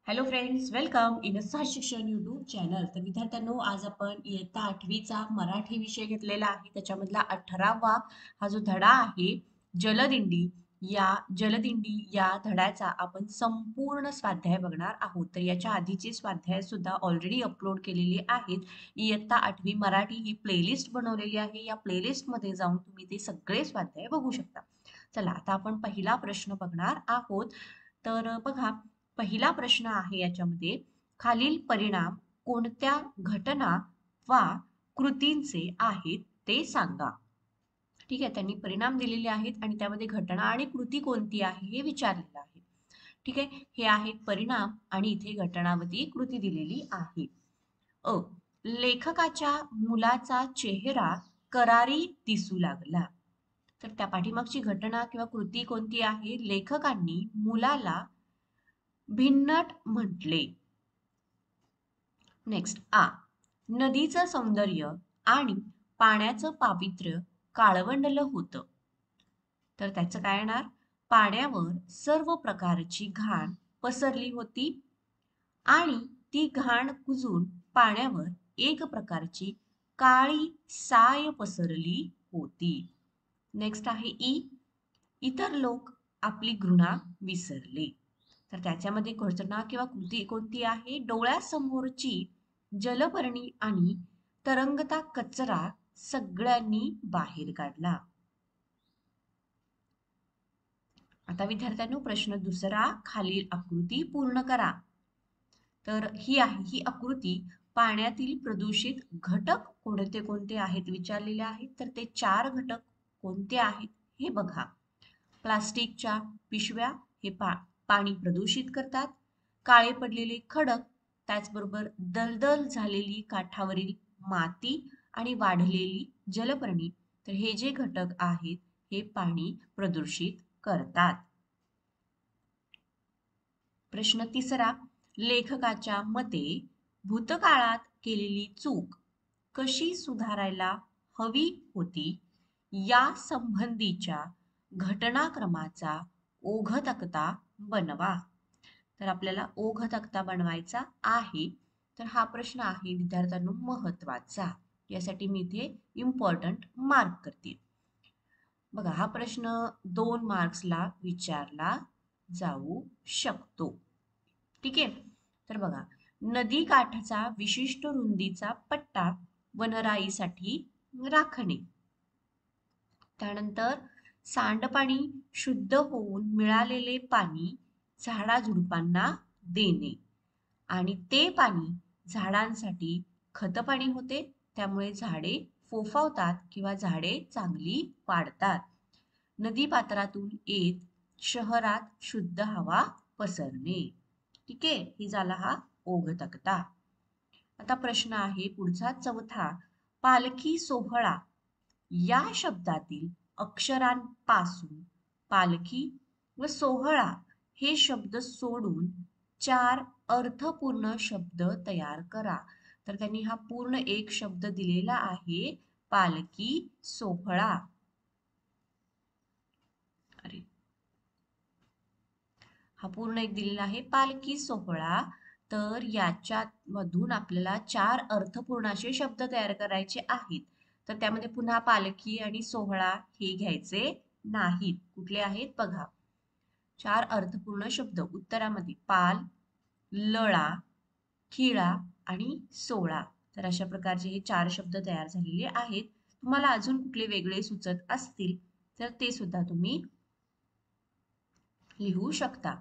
Hello friends, welcome in सहज शिक्षण YouTube channel. तर विद्यार्थ्यांनो, आज आपण इयत्ता 8वीचा मराठी विषय घेतलेला आहे. त्याच्यामधला 18वा हा जो धडा आहे, जलदिंडी. जलदिंडी या धड्याचा आपण संपूर्ण स्वाध्याय बघणार आहोत. तर याच्या आधीचे स्वाध्याय सुद्धा ऑलरेडी अपलोड केलेले आहेत. इयत्ता 8वी मराठी ही प्लेलिस्ट बनवलेली आहे. या प्लेलिस्टमध्ये जाऊन तुम्ही ते सगळे स्वाध्याय बघू शकता. चला, आता आपण पहिला प्रश्न बघणार आहोत. तर बघा, पहिला प्रश्न आहे याच्यामध्ये, खालील परिणाम कोणत्या घटना वा कृतींचे आहेत ते सांगा. ठीक आहे, त्यांनी परिणाम दिलेले आहेत आणि त्यामध्ये घटना आणि कृती कोणती आहे हे विचारलेलं आहे. ठीक आहे, हे आहेत परिणाम आणि इथे घटनावधी कृती दिलेली आहे. अ लेखकाच्या मुलाचा चेहरा करारी दिसू लागला. तर त्या पाठीमागची घटना किंवा कृती कोणती आहे? लेखकांनी मुलाला भिन्नट म्हटले. नेक्स्ट नदीचं सौंदर्य आणि पाण्याचं पावित्र्य काळवंडलं होतं. तर त्याचं काय येणार? पाण्यावर सर्व प्रकारची घाण पसरली होती आणि ती घाण कुजून पाण्यावर एक प्रकारची काळी साय पसरली होती. नेक्स्ट आहे इतर लोक आपली घृणा विसरले. तर त्याच्यामध्ये घटना किंवा कृती कोणती आहे? डोळ्यासमोरची जलपर्णी आणि तरंगता कचरा सगळ्यांनी बाहेर काढला. आता विद्यार्थ्यांनो, प्रश्न दुसरा, खालील आकृती पूर्ण करा. तर ही आकृती पाण्यातील प्रदूषित घटक कोणते कोणते आहेत विचारलेले आहेत. तर ते 4 घटक कोणते आहेत हे बघा. प्लास्टिकच्या पिशव्या हे पाणी प्रदूषित करतात. काळे पडलेले खडक, त्याचबरोबर दलदल झालेली काठावरील माती आणि वाढलेली जलपर्णी, तर हे जे घटक आहेत हे पाणी प्रदूषित करतात. प्रश्न तिसरा, लेखकाच्या मते भूतकाळात केलेली चूक कशी सुधारायला हवी होती या संबंधीच्या घटनाक्रमाचा ओघ तक्ता बनवा. तर आपल्याला ओघ तक्ता बनवायचा आहे. तर हा प्रश्न आहे विद्यार्थ्यांनो महत्वाचा, यासाठी मी इथे इम्पॉर्टंट मार्क करते. बघा, हा प्रश्न 2 मार्क्सला विचारला जाऊ शकतो. ठीक आहे, तर बघा, नदी काठाचा विशिष्ट रुंदीचा पट्टा वनराईसाठी राखणे. त्यानंतर सांडपाणी शुद्ध होऊन मिळालेले पाणी झाडाझुडपांना देणे आणि ते पाणी झाडांसाठी खतपाणी होते, त्यामुळे झाडे फोफावतात किंवा झाडे चांगली वाढतात. नदीपात्रातून येत शहरात शुद्ध हवा पसरणे. ठीक आहे, ही झाला हा ओघ तक्ता. आता प्रश्न आहे पुढचा चौथा, पालखी सोहळा या शब्दातील अक्षरांपासून पालखी व सोहळा हे शब्द सोडून 4 अर्थपूर्ण शब्द तयार करा. तर त्यांनी हा पूर्ण एक शब्द दिलेला आहे, पालखी सोहळा. अरे, हा पूर्ण एक दिलेला आहे, पालखी सोहळा. तर याच्यात मधून आपल्याला 4 अर्थपूर्ण असे शब्द तयार करायचे आहेत. तर त्यामध्ये पुन्हा पालखी आणि सोहळा हे घ्यायचे नाहीत. कुठले आहेत बघा, 4 अर्थपूर्ण शब्द उत्तरामध्ये पाल, लळा, खिळा आणि सोळा. तर अशा प्रकारचे हे 4 शब्द तयार झालेले आहेत. तुम्हाला अजून कुठले वेगळे सुचत असतील तर ते सुद्धा तुम्ही लिहू शकता.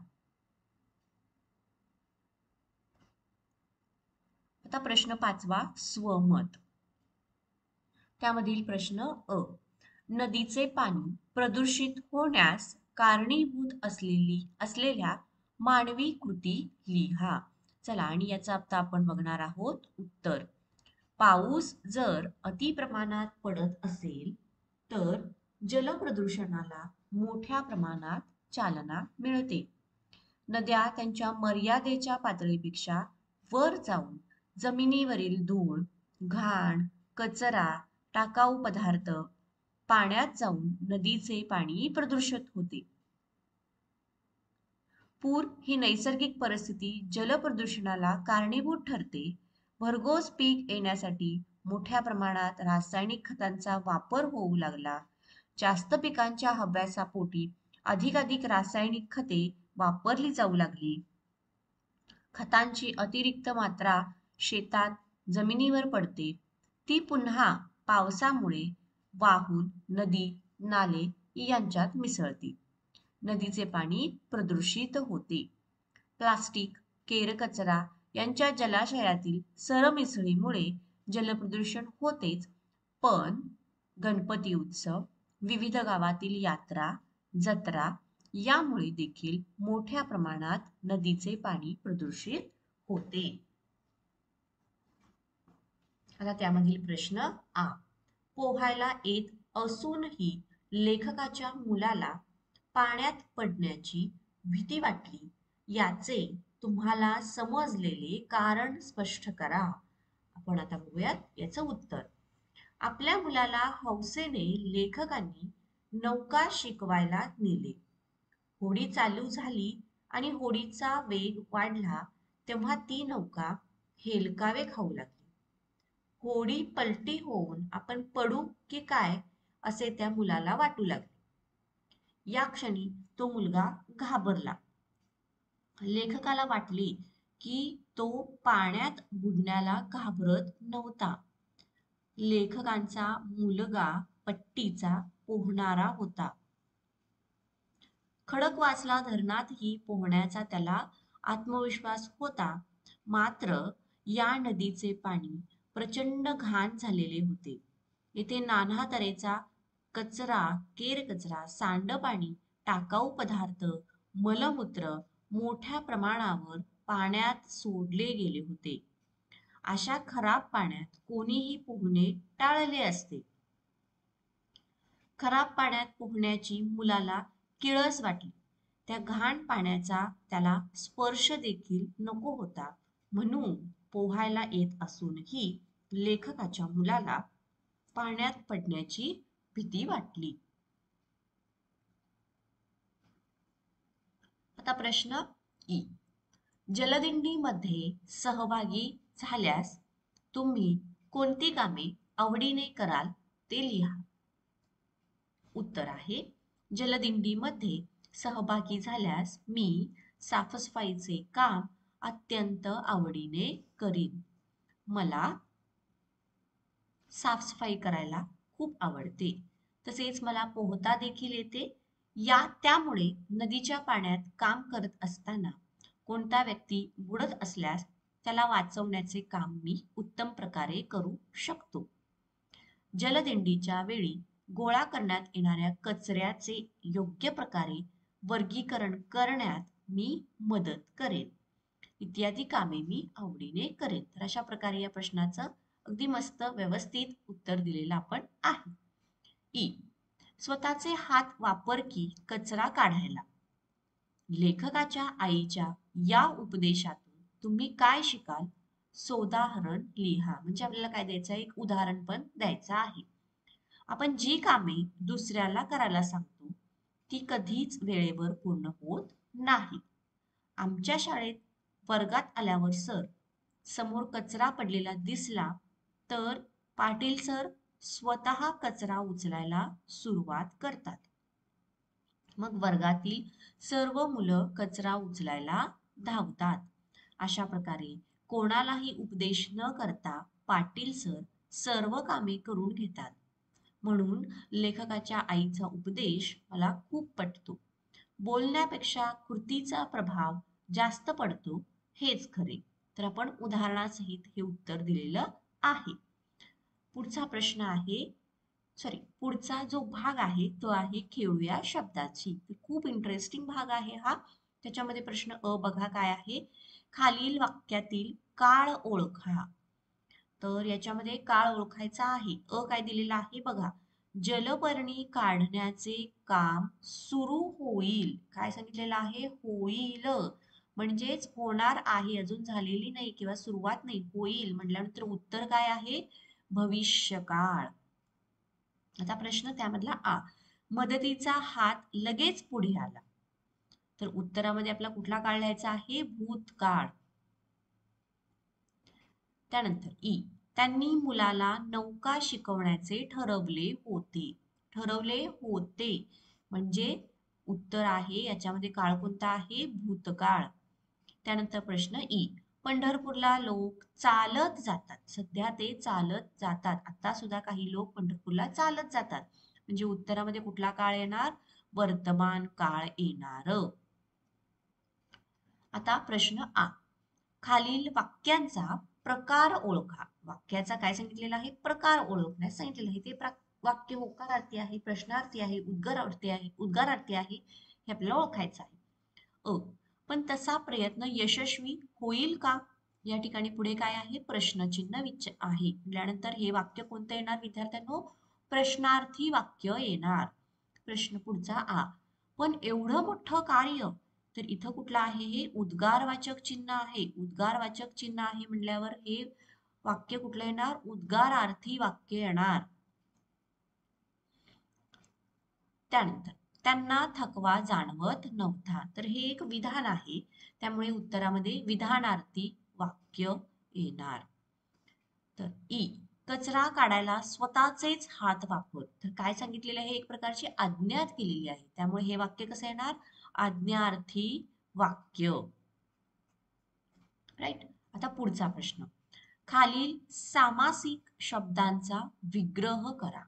आता प्रश्न 5वा, स्वमत. त्यामधील प्रश्न नदीचे पाणी प्रदूषित होण्यास कारणीभूत असलेल्या मानवी कृती लिहा. चला, आणि याचा आता आपण बघणार आहोत उत्तर. पाऊस जर अति प्रमाणात पडत असेल तर जलप्रदूषणाला मोठ्या प्रमाणात चालना मिळते. नद्या त्यांच्या मर्यादेच्या पातळीपेक्षा वर जाऊन जमिनीवरील धूळ, घाण, कचरा, टाकाऊ पदार्थ पाण्यात जाऊन नदीचे पाणी प्रदूषित होते. पूर ही नैसर्गिक परिस्थिती जलप्रदूषणाला कारणीभूत ठरते. भरघोस पीक येण्यासाठी मोठ्या प्रमाणात रासायनिक खतांचा वापर होऊ लागला. जास्त पिकांच्या हव्यासापोटी अधिकाधिक रासायनिक खते वापरली जाऊ लागली. खतांची अतिरिक्त मात्रा शेतात जमिनीवर पडते. ती पुन्हा पावसामुळे वाहून नदी, नाले यांच्यात मिसळते. नदीचे पाणी प्रदूषित होते. प्लास्टिक, केरकचरा यांच्या जलाशयातील सरमिसळीमुळे जलप्रदूषण होतेच, पण गणपती उत्सव, विविध गावातील यात्रा, जत्रा यामुळे देखील मोठ्या प्रमाणात नदीचे पाणी प्रदूषित होते. आता त्यामधील प्रश्न आ. पोहायला येत असूनही लेखकाच्या मुलाला पाण्यात पडण्याची भीती वाटली, याचे तुम्हाला समजलेले कारण स्पष्ट करा. आपण आता बघूयात याचं उत्तर. आपल्या मुलाला हौसेने लेखकांनी नौका शिकवायला नेले. होडी चालू झाली आणि होडीचा वेग वाढला तेव्हा ती नौका हेलकावे खाऊ लागली. होडी पलटी होऊन आपण पडू की काय असे त्या मुलाला वाटू लागले. या क्षणी तो मुलगा घाबरला. लेखकाला वाटले की तो पाण्यात बुडण्याला घाबरत नव्हता. लेखकांचा मुलगा पट्टीचा पोहणारा होता. खडकवासला धरणातही पोहण्याचा त्याला आत्मविश्वास होता. मात्र या नदीचे पाणी प्रचंड घाण झालेले होते. येथे नाना तऱ्हेचा कचरा, केरकचरा, सांडपाणी, टाकाऊ पदार्थ, मलमूत्र मोठ्या प्रमाणावर पाण्यात सोडले गेले होते. अशा खराब पाण्यात कोणीही पोहणे टाळले असते. खराब पाण्यात पोहण्याची मुलाला किळस वाटली. त्या घाण पाण्याचा त्याला स्पर्श देखील नको होता. म्हणून पोहायला येत असूनही लेखकाच्या मुलाला पाण्यात पडण्याची भीती वाटली. आता प्रश्न ई. जलदिंडीमध्ये सहभागी झाल्यास तुम्ही कोणती कामे आवडीने कराल ते लिहा. उत्तर आहे, जलदिंडीमध्ये सहभागी झाल्यास मी साफसफाईचे काम अत्यंत आवडीने करीन. मला साफसफाई करायला खूप आवडते. तसेच मला पोहता देखील येते. त्यामुळे नदीच्या पाण्यात काम करत असताना कोणता व्यक्ती बुडत असल्यास त्याला वाचवण्याचे काम मी उत्तम प्रकारे करू शकतो. जलदिंडीच्या वेळी गोळा करण्यात येणाऱ्या कचऱ्याचे योग्य प्रकारे वर्गीकरण करण्यात मी मदत करेन. इत्यादी कामे मी आवडीने करेन. तर अशा प्रकारे या प्रश्नाचं अगदी मस्त व्यवस्थित उत्तर दिलेलं आपण आहे. ई. स्वतःचे हात वापर की कचरा काढायला. लेखकाच्या आईच्या या उपदेशातून तुम्ही काय शिकाल? सोदाहरण लिहा. म्हणजे आपल्याला काय द्यायचं आहे? एक उदाहरण पण द्यायचं आहे. आपण जी कामे दुसऱ्याला करायला सांगतो ती कधीच वेळेवर पूर्ण होत नाही. आमच्या शाळेत वर्गात आल्यावर सर समोर कचरा पडलेला दिसला तर पाटील सर स्वतः कचरा उचलायला सुरुवात करतात. मग वर्गातील सर्व मुलं कचरा उचलायला धावतात. अशा प्रकारे कोणालाही उपदेश न करता पाटील सर सर्व कामे करून घेतात. म्हणून लेखकाच्या आईचा उपदेश मला खूप पटतो. बोलण्यापेक्षा कृतीचा प्रभाव जास्त पडतो हेच खरे. तर आपण उदाहरणासहित हे उत्तर दिलेलं आहे. पुढचा प्रश्न आहे, पुढचा जो भाग आहे तो आहे खेळूया शब्दाची. खूप इंटरेस्टिंग भाग आहे हा. त्याच्यामध्ये प्रश्न अ बघा काय आहे. खालील वाक्यातील काळ ओळखा. तर याच्यामध्ये काळ ओळखायचा आहे. अ काय दिलेला आहे बघा. जलपर्णी काढण्याचे काम सुरू होईल. काय सांगितलेलं आहे? होईल. म्हणजेच होणार आहे, अजून झालेली नाही किंवा सुरुवात नाही, होईल म्हटल्यानंतर उत्तर काय आहे? भविष्यकाळ. आता प्रश्न त्यामधला आ. मदतीचा हात लगेच पुढे आला. तर उत्तरामध्ये आपला कुठला काळ लिहायचा आहे? भूतकाळ. त्यानंतर ई, त्यांनी मुलाला नौका शिकवण्याचे ठरवले होते. ठरवले होते म्हणजे उत्तर आहे, याच्यामध्ये काळ कोणता आहे? भूतकाळ. त्यानंतर प्रश्न ई, पंढरपूरला लोक चालत जातात. सध्या ते चालत जातात. आता सुद्धा काही लोक पंढरपूरला चालत जातात. म्हणजे उत्तरामध्ये कुठला काळ येणार? वर्तमान काळ येणार. आता प्रश्न आ, खालील वाक्यांचा प्रकार ओळखा. वाक्याचा काय सांगितलेला आहे? प्रकार ओळखण्यास सांगितलेलं आहे. ते वाक्य होकारार्थी आहे, प्रश्नार्थी आहे, उद्गारार्थी आहे, हे आपल्याला ओळखायचं आहे. अ, पण तसा प्रयत्न यशस्वी होईल का? या ठिकाणी पुढे काय आहे? प्रश्नचिन्ह आहे. म्हटल्यानंतर हे वाक्य कोणतं येणार विद्यार्थ्यांनो? प्रश्नार्थी वाक्य येणार. प्रश्न पुढचा आ, पण एवढं मोठं कार्य, तर इथं कुठलं आहे? हे उद्गारवाचक चिन्ह आहे. उद्गारवाचक चिन्ह आहे म्हटल्यावर हे वाक्य कुठलं येणार? उद्गारार्थी वाक्य येणार. त्यानंतर त्यांना थकवा जाणवत नव्हता, तर हे एक विधान आहे, त्यामुळे उत्तरामध्ये विधानार्थी वाक्य येणार. तर ई, कचरा काढायला स्वतःचेच हात वापर. तर काय सांगितलेले आहे? एक प्रकारची आज्ञा केलेली आहे, त्यामुळे हे वाक्य कसं येणार? आज्ञार्थी वाक्य. राईट. आता पुढचा प्रश्न, खालील सामासिक शब्दांचा विग्रह करा.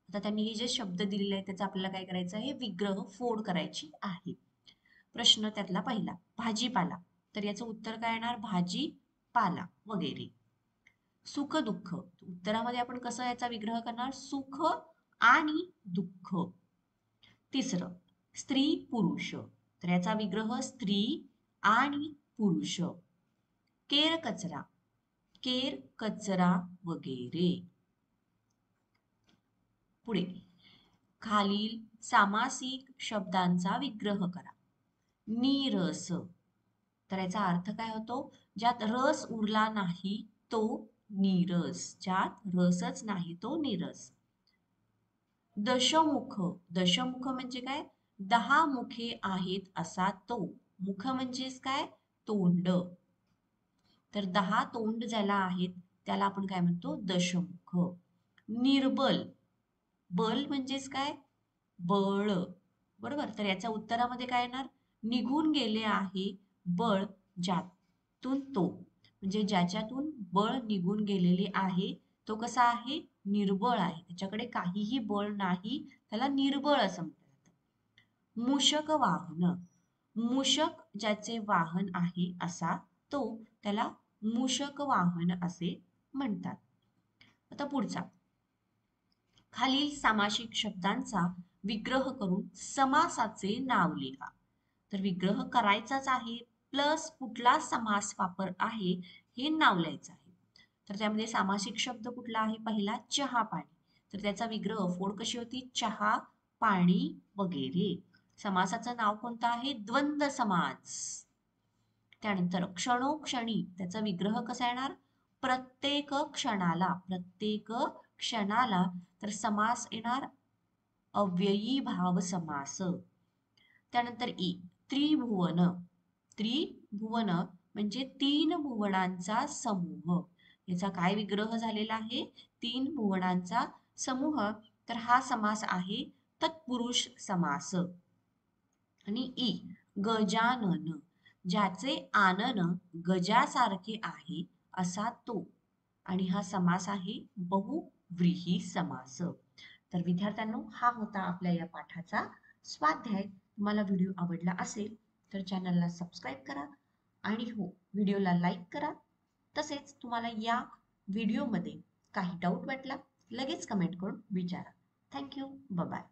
आता त्यांनी हे जे शब्द दिलेले आहेत त्याचा आपल्याला काय करायचं आहे? विग्रह, फोड करायची आहे. प्रश्न त्यातला पहिला, भाजीपाला. तर याचं उत्तर काय येणार? भाजीपाला वगैरे. सुख दुःख, उत्तरामध्ये आपण कसं याचा विग्रह करणार? सुख आणि दुःख. तिसरं, स्त्री पुरुष. तर याचा विग्रह स्त्री आणि पुरुष. केर कचरा, केर कचरा वगैरे. पुढे, खालील सामासिक शब्दांचा विग्रह करा. नीरस, तर याचा अर्थ काय होतो? ज्यात रस उरला नाही तो नीरस. ज्यात रसच नाही तो नीरस. दशमुख, दशमुख म्हणजे काय? 10 मुखे आहेत असा तो. मुख म्हणजेच काय? तोंड. तर 10 तोंड ज्याला आहेत त्याला आपण काय म्हणतो? दशमुख. निर्बल, बल म्हणजेच काय? बळ. बरोबर. तर याच्या उत्तरामध्ये काय येणार? निघून गेले आहे बळ ज्यातून तो, म्हणजे ज्याच्यातून बळ निघून गेलेले आहे तो कसा आहे? निर्बळ आहे. त्याच्याकडे काहीही बळ नाही, त्याला निर्बळ असं म्हणतात. मूषक वाहन, मूषक ज्याचे वाहन आहे असा तो, त्याला मूषक वाहन असे म्हणतात. आता पुढचा, खालील सामासिक शब्दांचा विग्रह करून समासाचे नाव लिहा. तर विग्रह करायचाच आहे, प्लस कुठला समास वापर आहे हे नाव लिहायचं आहे. तर त्यामध्ये सामासिक शब्द कुठला आहे? पहिला चहा पाणी. तर त्याचा विग्रह, फोड कशी होती? चहा पाणी वगैरे. समासाचं नाव कोणतं आहे? द्वंद्व समास. त्यानंतर क्षणोक्षणी, त्याचा विग्रह कसा येणार? प्रत्येक क्षणाला, प्रत्येक क्षणाला. तर समास येणार अव्ययी भाव समास. त्यानंतर ई, त्रिभुवन. त्रिभुवन म्हणजे 3 भुवनांचा समूह. याचा काय विग्रह झालेला आहे? 3 भुवनांचा समूह. तर हा समास आहे तत्पुरुष समास. आणि ई, गजानन, ज्याचे आनन गजासारखे आहे असा तो. आणि हा समास आहे बहुव्रीही समास. तर विद्यार्थ्यांनो, हा होता आपल्या या पाठाचा स्वाध्याय. तुम्हाला व्हिडिओ आवडला असेल तर चॅनलला सबस्क्राईब करा आणि हो, व्हिडिओला लाईक करा. तसेच तुम्हाला या व्हिडिओमध्ये काही डाऊट वाटला लगेच कमेंट करून विचारा. थँक्यू. बाय.